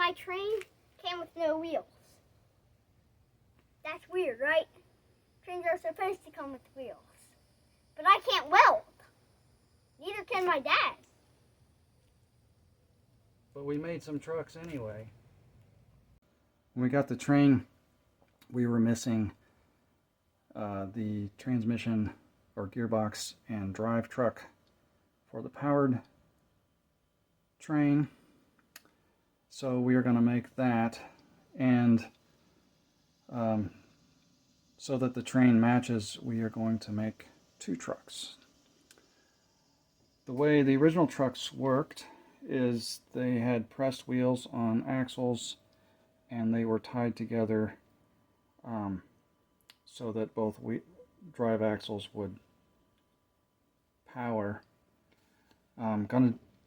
my train came with no wheels. That's weird, right? Trains are supposed to come with wheels. But I can't weld. Neither can my dad. But we made some trucks anyway. When we got the train, we were missing the transmission or gearbox and drive truck for the powered train. So we are going to make that, and so that the train matches, we are going to make two trucks. The way the original trucks worked is they had pressed wheels on axles, and they were tied together so that both drive axles would power.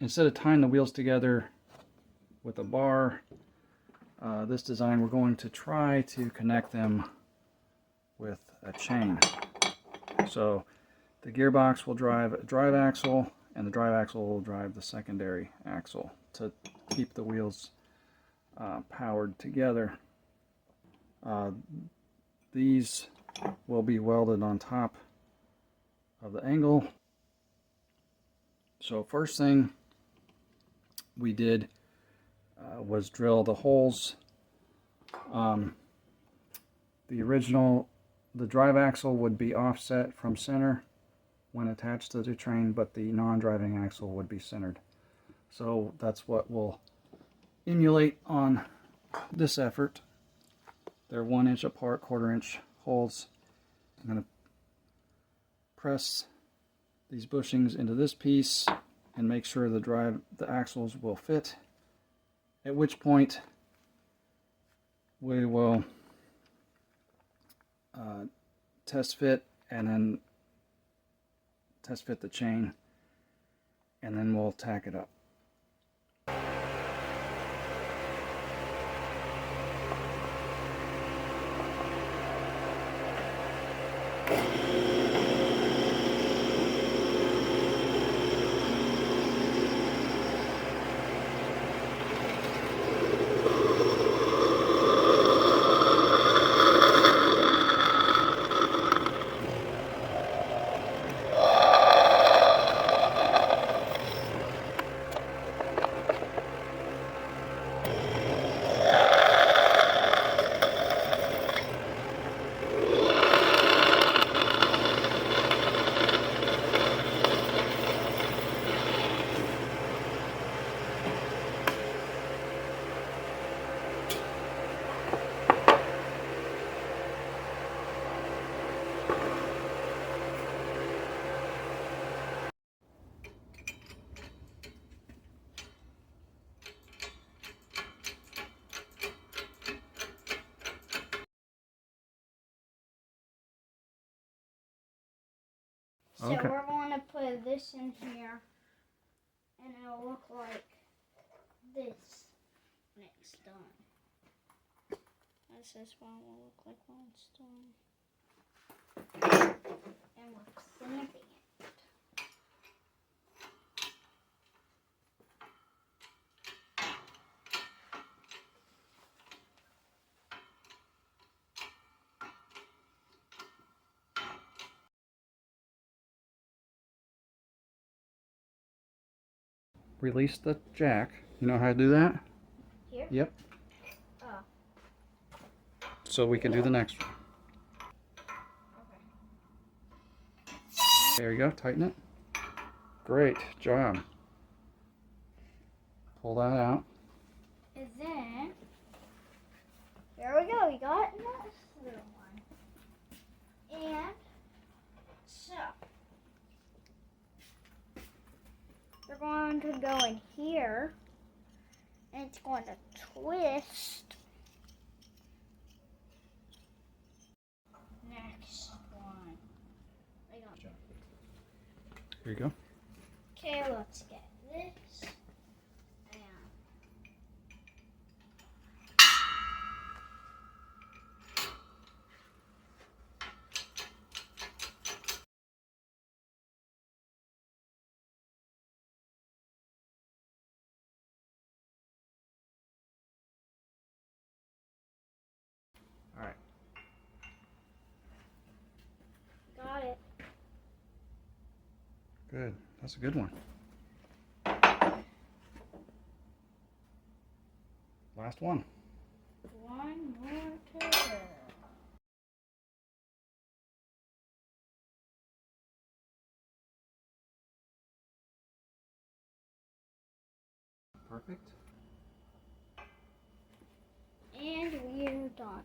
Instead of tying the wheels together with a bar, this design, we're going to try to connect them with a chain. So the gearbox will drive a drive axle, and the drive axle will drive the secondary axle to keep the wheels powered together. These will be welded on top of the angle. So first thing we did was drill the holes. The drive axle would be offset from center when attached to the train, but the non-driving axle would be centered. So that's what we'll emulate on this effort. They're 1 inch apart, 1/4 inch holes. I'm going to press these bushings into this piece and make sure the axles will fit, at which point we will test fit, and then test fit the chain, and then we'll tack it up. So we're going to put this in here, and it'll look like this when it's done. This is what it will look like when it's done. And we're stamping it. Release the jack. You know how to do that? Here? Yep. Oh. So we can do the next one. Okay. There you go. Tighten it. Great job. Pull that out. And then, there we go. We got this little one. And so, we're going to go in here, and it's going to twist. Next one. Here you go. Okay, let's get this. Good. That's a good one. Last one. One more to go. Perfect. And we're done.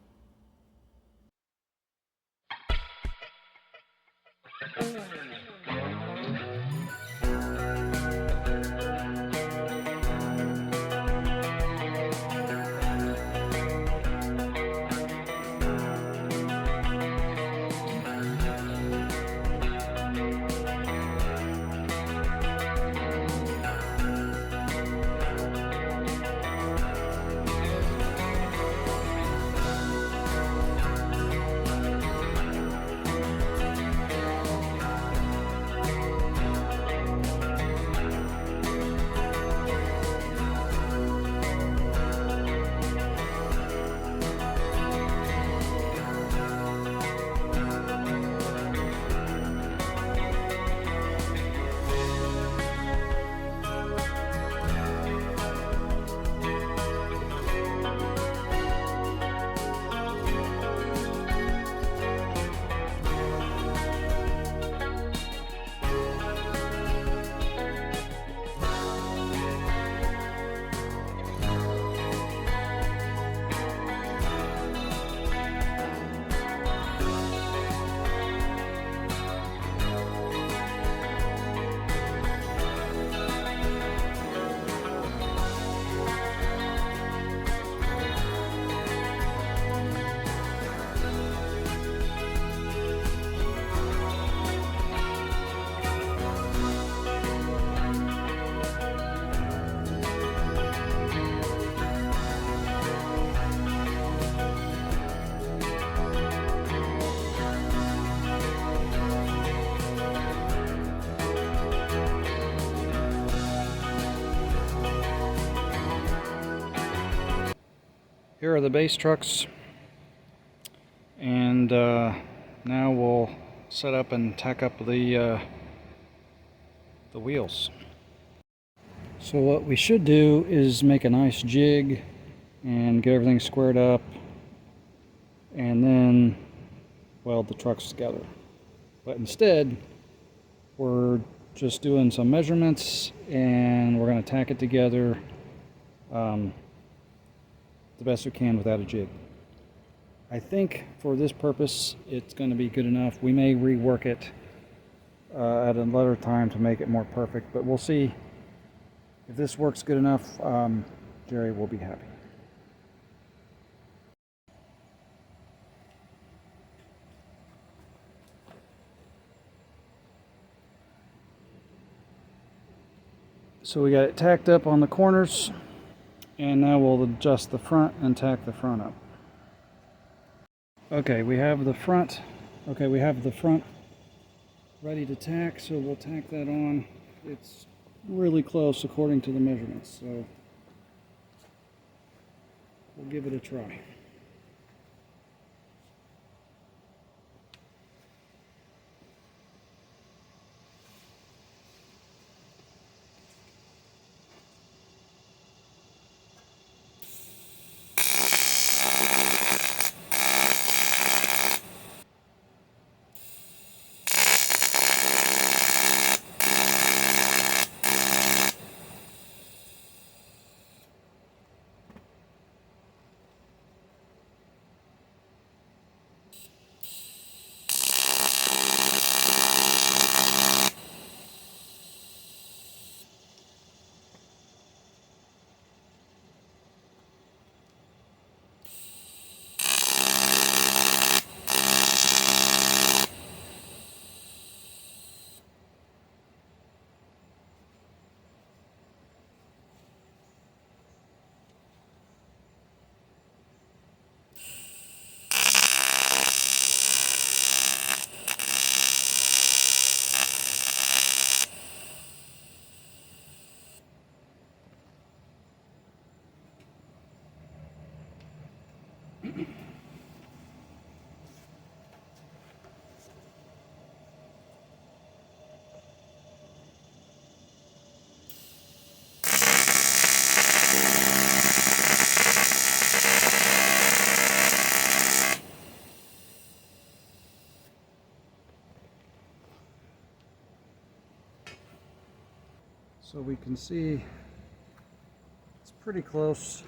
Here are the base trucks, and now we'll set up and tack up the wheels. So what we should do is make a nice jig and get everything squared up, and then weld the trucks together. But instead, we're just doing some measurements, and we're going to tack it together the best we can without a jig. I think for this purpose it's going to be good enough. We may rework it at another time to make it more perfect, but we'll see. If this works good enough, Jerry will be happy. So we got it tacked up on the corners, and now we'll adjust the front and tack the front up. Okay, we have the front. Ready to tack, so we'll tack that on. It's really close according to the measurements, so we'll give it a try. So we can see it's pretty close,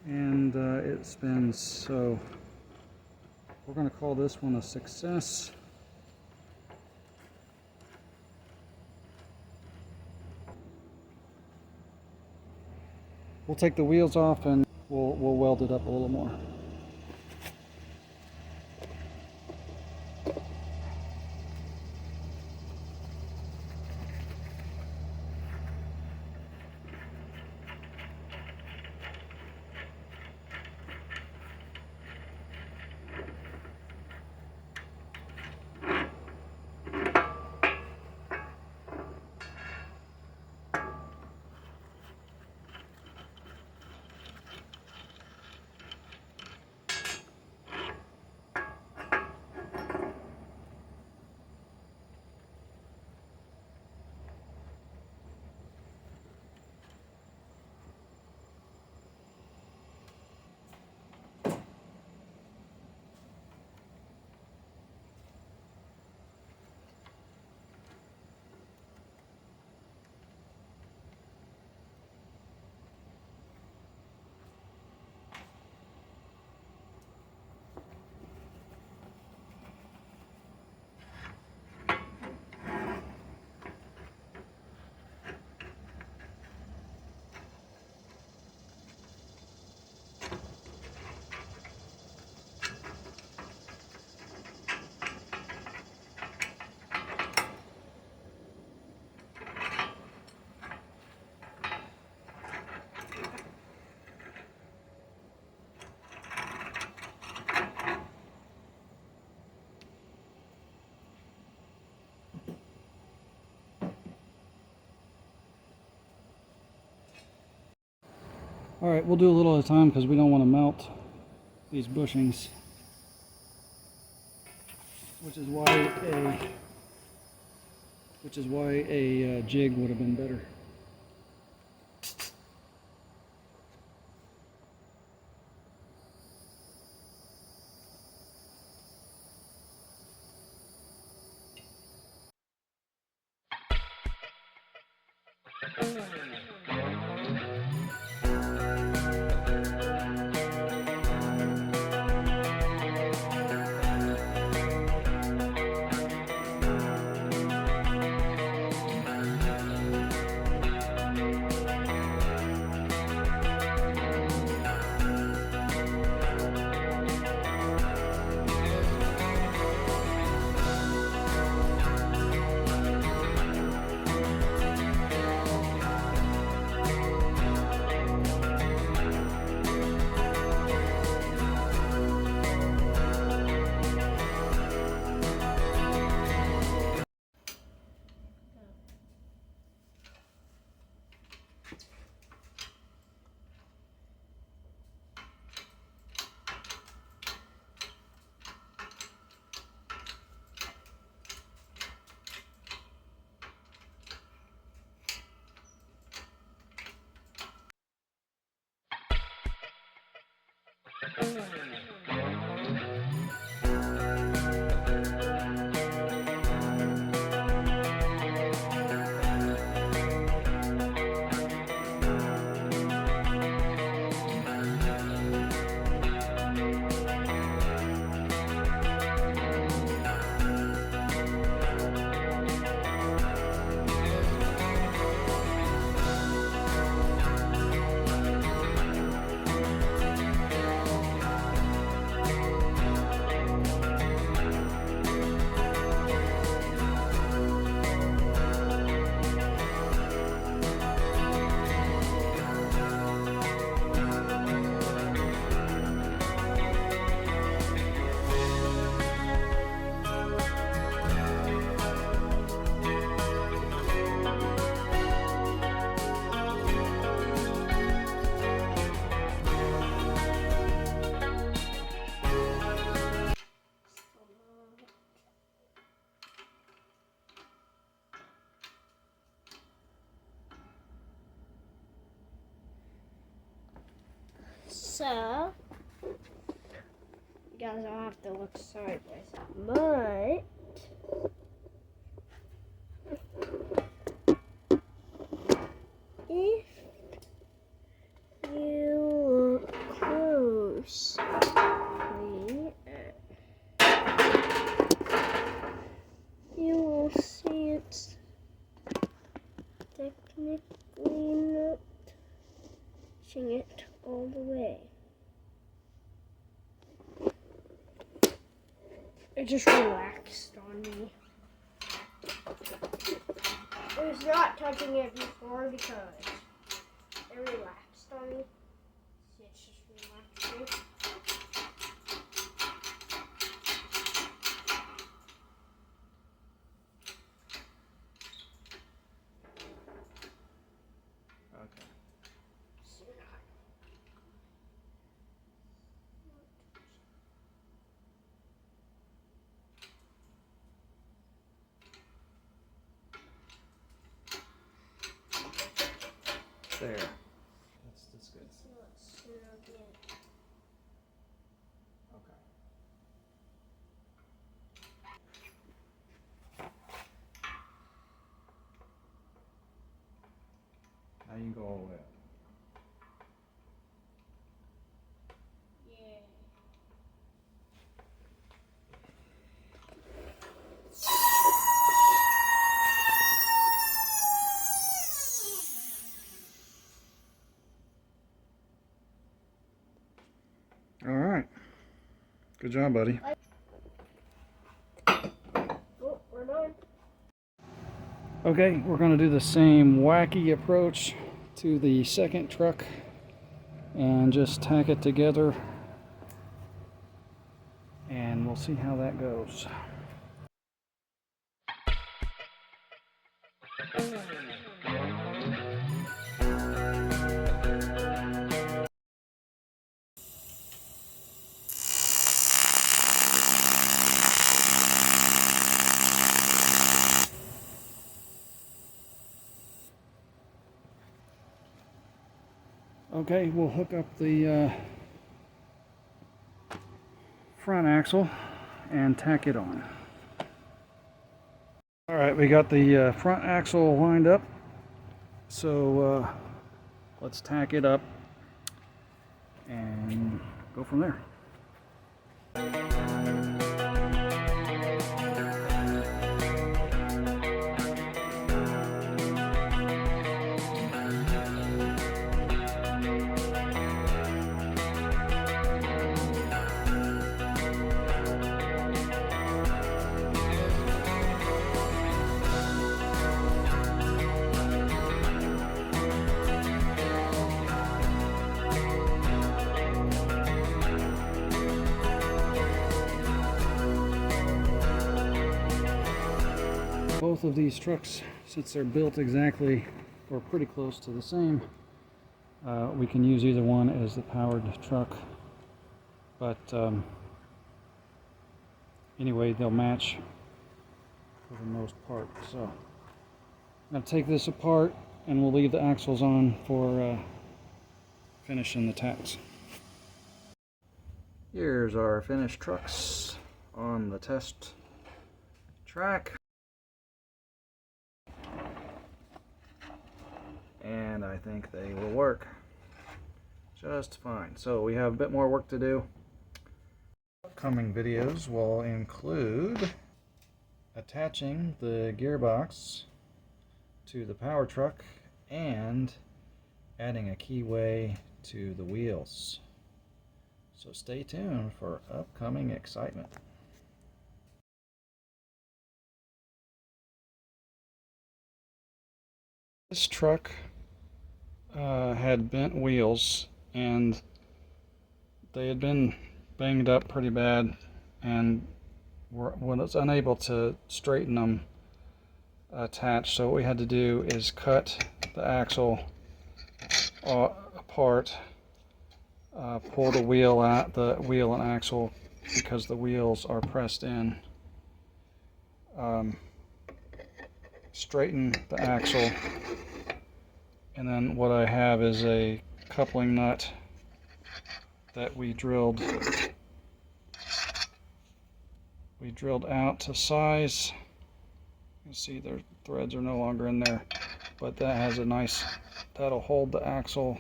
and it spins. So we're going to call this one a success. We'll take the wheels off and we'll weld it up a little more. All right, we'll do a little at a time because we don't want to melt these bushings, which is why a jig would have been better. So, you guys don't have to look sideways, but technically not pushing it all the way. It just relaxed on me. It was not touching it before because it relaxed on me. See, it's just relaxing. Okay. There. That's good. So let's snug it. Okay. Now you can go all the way up. Yeah. All right. Good job, buddy. Oh, we're done. Okay, we're going to do the same wacky approach to the second truck and just tack it together, and we'll see how that goes. Okay, we'll hook up the front axle and tack it on. All right, we got the front axle lined up, so let's tack it up and go from there. Both of these trucks, since they're built exactly or pretty close to the same, we can use either one as the powered truck, but anyway, they'll match for the most part. So I'm going to take this apart and we'll leave the axles on for finishing the tacks. Here's our finished trucks on the test track. And I think they will work just fine. So we have a bit more work to do. Upcoming videos will include attaching the gearbox to the power truck and adding a keyway to the wheels. So stay tuned for upcoming excitement. This truck had bent wheels and they had been banged up pretty bad, and was unable to straighten them attached. So what we had to do is cut the axle apart, pull the wheel out, the wheel and axle, because the wheels are pressed in, straighten the axle, and then what I have is a coupling nut that we drilled out to size. You can see their threads are no longer in there, but that has a nice, that'll hold the axle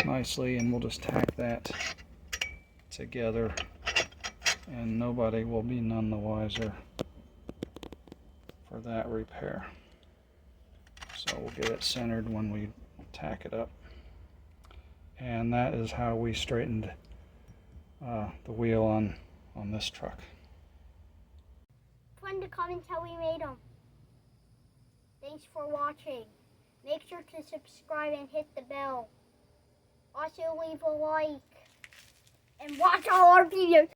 nicely, and we'll just tack that together and nobody will be none the wiser for that repair. So we'll get it centered when we tack it up. And that is how we straightened the wheel on this truck. Put in the comments how we made them. Thanks for watching. Make sure to subscribe and hit the bell. Also leave a like and watch all our videos.